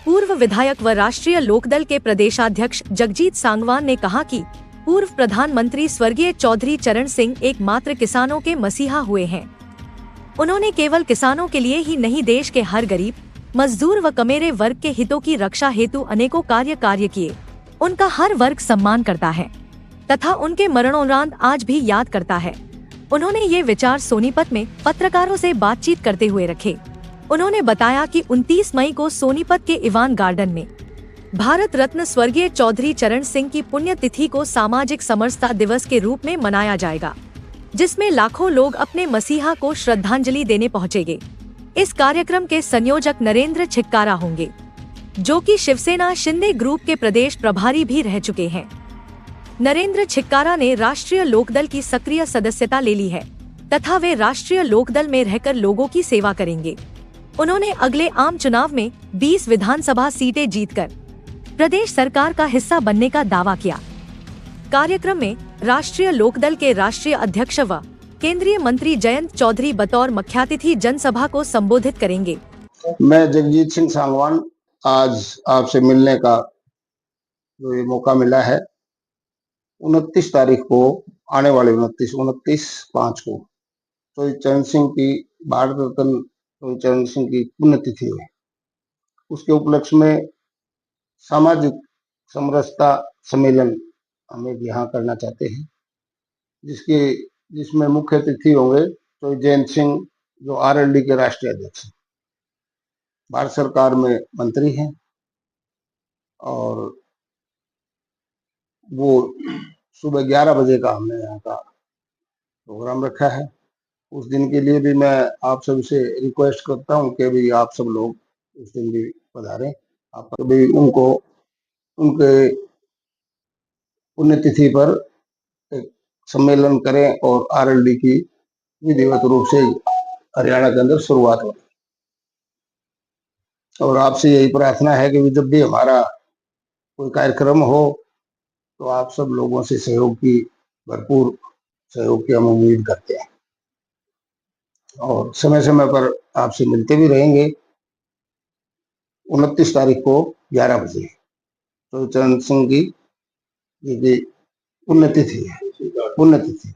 पूर्व विधायक व राष्ट्रीय लोकदल के प्रदेशाध्यक्ष जगजीत सांगवान ने कहा कि पूर्व प्रधानमंत्री स्वर्गीय चौधरी चरण सिंह एकमात्र किसानों के मसीहा हुए हैं। उन्होंने केवल किसानों के लिए ही नहीं, देश के हर गरीब, मजदूर व कमेरे वर्ग के हितों की रक्षा हेतु अनेकों कार्य किए। उनका हर वर्ग सम्मान करता है तथा उनके मरणोपरांत आज भी याद करता है। उन्होंने ये विचार सोनीपत में पत्रकारों से बातचीत करते हुए रखे। उन्होंने बताया कि 29 मई को सोनीपत के इवान गार्डन में भारत रत्न स्वर्गीय चौधरी चरण सिंह की पुण्यतिथि को सामाजिक समरसता दिवस के रूप में मनाया जाएगा, जिसमें लाखों लोग अपने मसीहा को श्रद्धांजलि देने पहुंचेंगे। इस कार्यक्रम के संयोजक नरेंद्र छिक्कारा होंगे, जो कि शिवसेना शिंदे ग्रुप के प्रदेश प्रभारी भी रह चुके हैं। नरेंद्र छिक्कारा ने राष्ट्रीय लोकदल की सक्रिय सदस्यता ले ली है तथा वे राष्ट्रीय लोकदल में रहकर लोगों की सेवा करेंगे। उन्होंने अगले आम चुनाव में 20 विधानसभा सीटें जीतकर प्रदेश सरकार का हिस्सा बनने का दावा किया। कार्यक्रम में राष्ट्रीय लोकदल के राष्ट्रीय अध्यक्ष व केंद्रीय मंत्री जयंत चौधरी बतौर मुख्यातिथि जनसभा को संबोधित करेंगे। मैं जगजीत सिंह सांगवान आज आपसे मिलने का जो ये मौका मिला है, 29 तारीख को आने वाले 29/5 को तो चरण सिंह की भारत रत्न चरण सिंह की पुण्यतिथि है। उसके उपलक्ष्य में सामाजिक समरसता सम्मेलन हम यहाँ करना चाहते हैं, जिसमें मुख्य अतिथि होंगे तो जयंत सिंह जो आरएलडी के राष्ट्रीय अध्यक्ष हैं, भारत सरकार में मंत्री हैं और वो सुबह 11 बजे का हमने यहाँ का प्रोग्राम रखा है। उस दिन के लिए भी मैं आप सबसे रिक्वेस्ट करता हूँ कि भी आप सब लोग उस दिन भी पधारें। आप भी उनको उनके पुण्यतिथि पर एक सम्मेलन करें और आरएलडी की विधिवत रूप से हरियाणा के अंदर शुरुआत हो। और आपसे यही प्रार्थना है कि जब भी हमारा कोई कार्यक्रम हो तो आप सब लोगों से भरपूर सहयोग की हम उम्मीद करते हैं और समय समय पर आपसे मिलते भी रहेंगे। 29 तारीख को 11 बजे तो चरण सिंह की ये पुण्यतिथि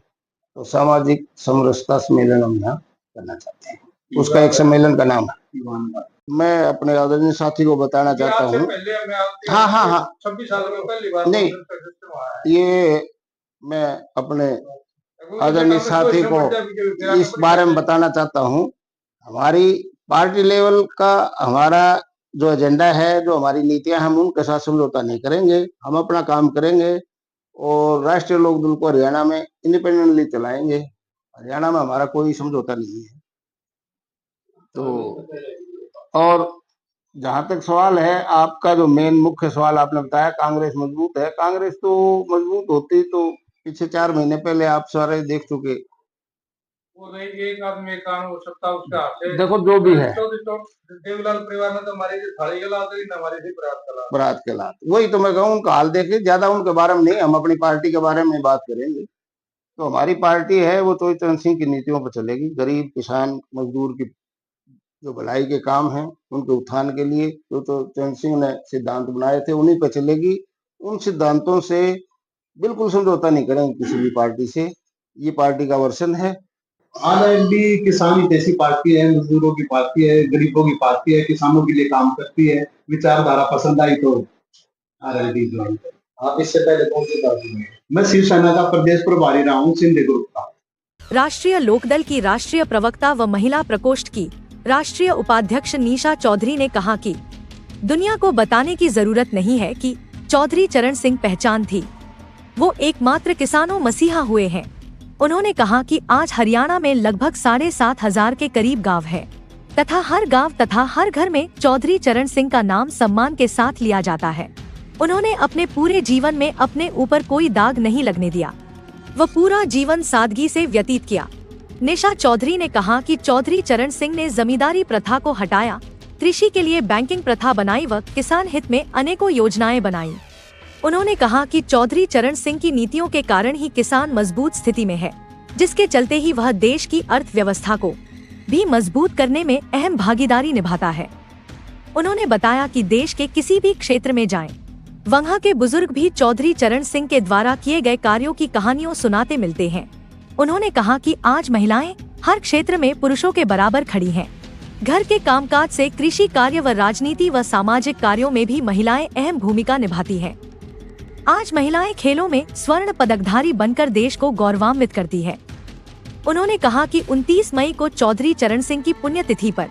तो सामाजिक समरसता सम्मेलन हम यहाँ करना चाहते हैं। उसका एक सम्मेलन का नाम है। मैं अपने आदरणीय साथी को बताना चाहता हूँ। हाँ 26 साल में पहली बार नहीं, ये मैं अपने आदरणीय साथी को इस बारे में बताना चाहता हूँ। हमारी पार्टी लेवल का हमारा जो एजेंडा है, जो हमारी नीतियां, हम उनके साथ समझौता नहीं करेंगे। हम अपना काम करेंगे और राष्ट्रीय लोकदल को हरियाणा में इंडिपेंडेंटली चलाएंगे। हरियाणा में हमारा कोई समझौता नहीं है। तो और जहां तक सवाल है आपका, जो मेन मुख्य सवाल आपने बताया, कांग्रेस मजबूत है। कांग्रेस तो मजबूत होती तो पिछले 4 महीने पहले आप सारे देख चुके। वो नहीं, एक आदमी काम हो सकता है उसका हाथ है। देखो जो भी है, देवलाल परिवार ने तो हमारी थाली के लात ही, हमारी थी बरात के लात। वही तो मैं कहूँ, उनका हाल देखिए। ज्यादा उनके बारे में नहीं, हम अपनी पार्टी के बारे में बात करेंगे। तो हमारी पार्टी है वो तो चरण सिंह की नीतियों पर चलेगी। गरीब, किसान, मजदूर की जो भलाई के काम हैं, उनके उत्थान के लिए जो तो चरण सिंह ने सिद्धांत बनाए थे, उन्हीं पर चलेगी। उन सिद्धांतों से बिल्कुल समझौता नहीं करेंगे किसी भी पार्टी से। ये पार्टी का वर्षन है। आरएलडी किसान जैसी पार्टी है, मजदूरों की पार्टी है, गरीबों की पार्टी है, किसानों के लिए काम करती है। विचारधारा पसंद आई तो आरएलडी ज्वाइन करें। आप इससे पहले कौन सी पार्टी में? मैं शिवसेना का प्रदेश प्रभारी रहा हूँ, शिंदे ग्रुप का। राष्ट्रीय लोकदल की राष्ट्रीय प्रवक्ता व महिला प्रकोष्ठ की राष्ट्रीय उपाध्यक्ष निशा चौधरी ने कहा कि दुनिया को बताने की जरूरत नहीं है कि चौधरी चरण सिंह पहचान थी। वो एकमात्र किसानों मसीहा हुए हैं। उन्होंने कहा कि आज हरियाणा में लगभग 7,500 के करीब गांव है तथा हर गांव तथा हर घर में चौधरी चरण सिंह का नाम सम्मान के साथ लिया जाता है। उन्होंने अपने पूरे जीवन में अपने ऊपर कोई दाग नहीं लगने दिया। वह पूरा जीवन सादगी से व्यतीत किया। निशा चौधरी ने कहा कि चौधरी चरण सिंह ने जमींदारी प्रथा को हटाया, कृषि के लिए बैंकिंग प्रथा बनाई व किसान हित में अनेकों योजनाएं बनाई। उन्होंने कहा कि चौधरी चरण सिंह की नीतियों के कारण ही किसान मजबूत स्थिति में है, जिसके चलते ही वह देश की अर्थव्यवस्था को भी मजबूत करने में अहम भागीदारी निभाता है। उन्होंने बताया कि देश के किसी भी क्षेत्र में जाएं, वहां के बुजुर्ग भी चौधरी चरण सिंह के द्वारा किए गए कार्यों की कहानियों सुनाते मिलते हैं। उन्होंने कहा कि आज महिलाएं हर क्षेत्र में पुरुषों के बराबर खड़ी हैं। घर के कामकाज से कृषि कार्य व राजनीति व सामाजिक कार्यों में भी महिलाएं अहम भूमिका निभाती हैं। आज महिलाएं खेलों में स्वर्ण पदकधारी बनकर देश को गौरवान्वित करती है। उन्होंने कहा कि 29 मई को चौधरी चरण सिंह की पुण्यतिथि पर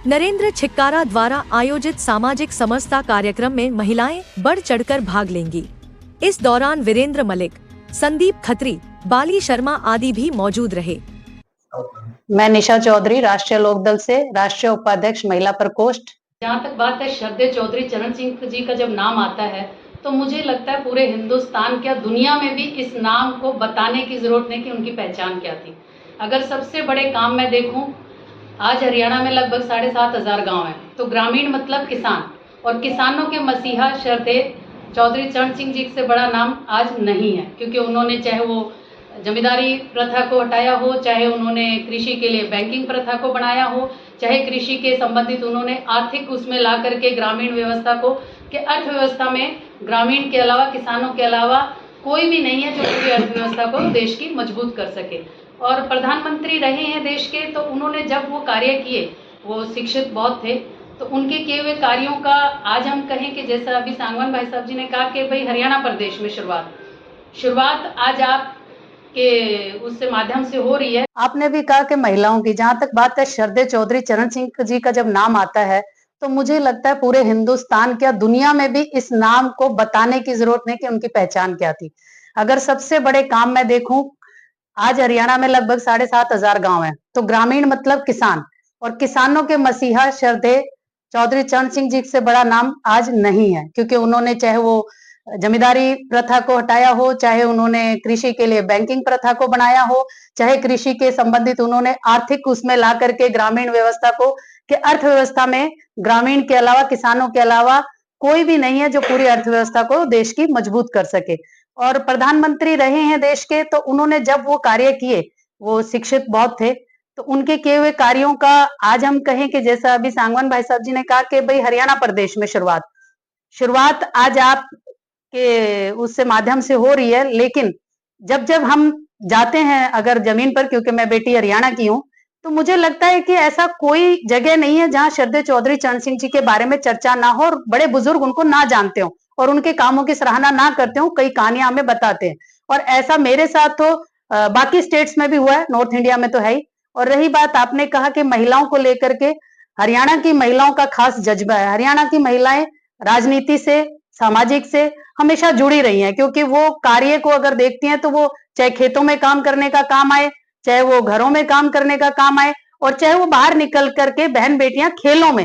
नरेंद्र छिक्कारा द्वारा आयोजित सामाजिक समरसता कार्यक्रम में महिलाएं बढ़ चढ़कर भाग लेंगी। इस दौरान वीरेंद्र मलिक, संदीप खत्री, बाली शर्मा आदि भी मौजूद रहे। मैं निशा चौधरी, राष्ट्रीय लोकदल से राष्ट्रीय उपाध्यक्ष महिला प्रकोष्ठ। जहाँ तक बात है श्रद्धेय चौधरी चरण सिंह जी का जब नाम आता है तो मुझे लगता है पूरे हिंदुस्तान क्या दुनिया में भी इस नाम को बताने की जरूरत नहीं कि उनकी पहचान क्या थी। अगर सबसे बड़े काम मैं देखूं, आज हरियाणा में लगभग 7,500 गांव हैं, तो ग्रामीण मतलब किसान, और किसानों के मसीहा श्रद्धेय चौधरी चरण सिंह जी से बड़ा नाम आज नहीं है, क्योंकि उन्होंने चाहे वो जमींदारी प्रथा को हटाया हो, चाहे उन्होंने कृषि के लिए बैंकिंग प्रथा को बनाया हो, चाहे कृषि के संबंधित उन्होंने आर्थिक उसमें ला करके ग्रामीण व्यवस्था को कि अर्थव्यवस्था में ग्रामीण के अलावा, किसानों के अलावा कोई भी नहीं है जो पूरी अर्थव्यवस्था को देश की मजबूत कर सके। और प्रधानमंत्री रहे हैं देश के, तो उन्होंने जब वो कार्य किए, वो शिक्षित बहुत थे, तो उनके किए हुए कार्यों का आज हम कहें कि जैसा अभी सांगवान भाई साहब जी ने कहा कि भाई हरियाणा प्रदेश में शुरुआत आज आप के उससे माध्यम से हो रही है। आपने भी कहा कि महिलाओं की, जहाँ तक बात है श्रद्धेय चौधरी चरण सिंह जी का जब नाम आता है तो मुझे लगता है पूरे हिंदुस्तान क्या दुनिया में भी इस नाम को बताने की जरूरत नहीं कि उनकी पहचान क्या थी। अगर सबसे बड़े काम मैं देखूं, आज हरियाणा में लगभग 7,500 गांव हैं, तो ग्रामीण मतलब किसान, और किसानों के मसीहा श्रद्धेय चौधरी चरण सिंह जी से बड़ा नाम आज नहीं है, क्योंकि उन्होंने चाहे वो जमींदारी प्रथा को हटाया हो, चाहे उन्होंने कृषि के लिए बैंकिंग प्रथा को बनाया हो, चाहे कृषि के संबंधित उन्होंने आर्थिक उसमें ला करके ग्रामीण व्यवस्था को कि अर्थव्यवस्था में ग्रामीण के अलावा, किसानों के अलावा कोई भी नहीं है जो पूरी अर्थव्यवस्था को देश की मजबूत कर सके। और प्रधानमंत्री रहे हैं देश के, तो उन्होंने जब वो कार्य किए, वो शिक्षित बहुत थे, तो उनके किए हुए कार्यों का आज हम कहें कि जैसा अभी सांगवान भाई साहब जी ने कहा कि भाई हरियाणा प्रदेश में शुरुआत आज आप के उससे माध्यम से हो रही है। लेकिन जब हम जाते हैं अगर जमीन पर, क्योंकि मैं बेटी हरियाणा की हूँ, तो मुझे लगता है कि ऐसा कोई जगह नहीं है जहां श्रद्धेय चौधरी चरण सिंह जी के बारे में चर्चा ना हो और बड़े बुजुर्ग उनको ना जानते हो और उनके कामों की सराहना ना करते हो। कई कहानियां हमें बताते हैं, और ऐसा मेरे साथ तो बाकी स्टेट्स में भी हुआ है, नॉर्थ इंडिया में तो है ही। और रही बात, आपने कहा कि महिलाओं को लेकर के, हरियाणा की महिलाओं का खास जज्बा है। हरियाणा की महिलाएं राजनीति से, सामाजिक से हमेशा जुड़ी रही हैं, क्योंकि वो कार्य को अगर देखती हैं तो वो चाहे खेतों में काम करने का काम आए, चाहे वो घरों में काम करने का काम आए, और चाहे वो बाहर निकल करके बहन बेटियां खेलों में,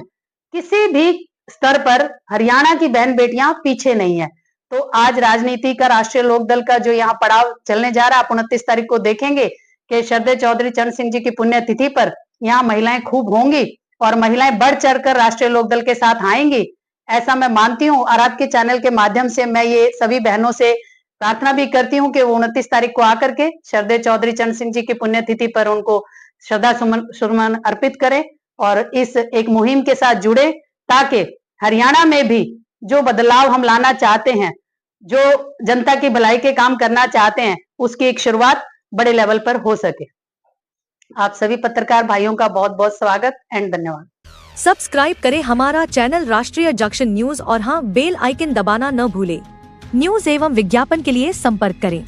किसी भी स्तर पर हरियाणा की बहन बेटियां पीछे नहीं है। तो आज राजनीति का, राष्ट्रीय लोकदल का जो यहाँ पड़ाव चलने जा रहा है, आप 29 तारीख को देखेंगे कि श्रद्धेय चौधरी चरण सिंह जी की पुण्यतिथि पर यहाँ महिलाएं खूब होंगी और महिलाएं बढ़ चढ़कर राष्ट्रीय लोकदल के साथ आएंगी, ऐसा मैं मानती हूँ। और आपके चैनल के माध्यम से मैं ये सभी बहनों से प्रार्थना भी करती हूँ कि वो 29 तारीख को आकर के श्रद्धेय चौधरी चरण सिंह जी की पुण्यतिथि पर उनको श्रद्धा सुमन अर्पित करें और इस एक मुहिम के साथ जुड़े, ताकि हरियाणा में भी जो बदलाव हम लाना चाहते हैं, जो जनता की भलाई के काम करना चाहते हैं, उसकी एक शुरुआत बड़े लेवल पर हो सके। आप सभी पत्रकार भाइयों का बहुत बहुत स्वागत एंड धन्यवाद। सब्सक्राइब करें हमारा चैनल राष्ट्रीय जंक्शन न्यूज और हाँ, बेल आइकन दबाना न भूलें। न्यूज एवं विज्ञापन के लिए संपर्क करें।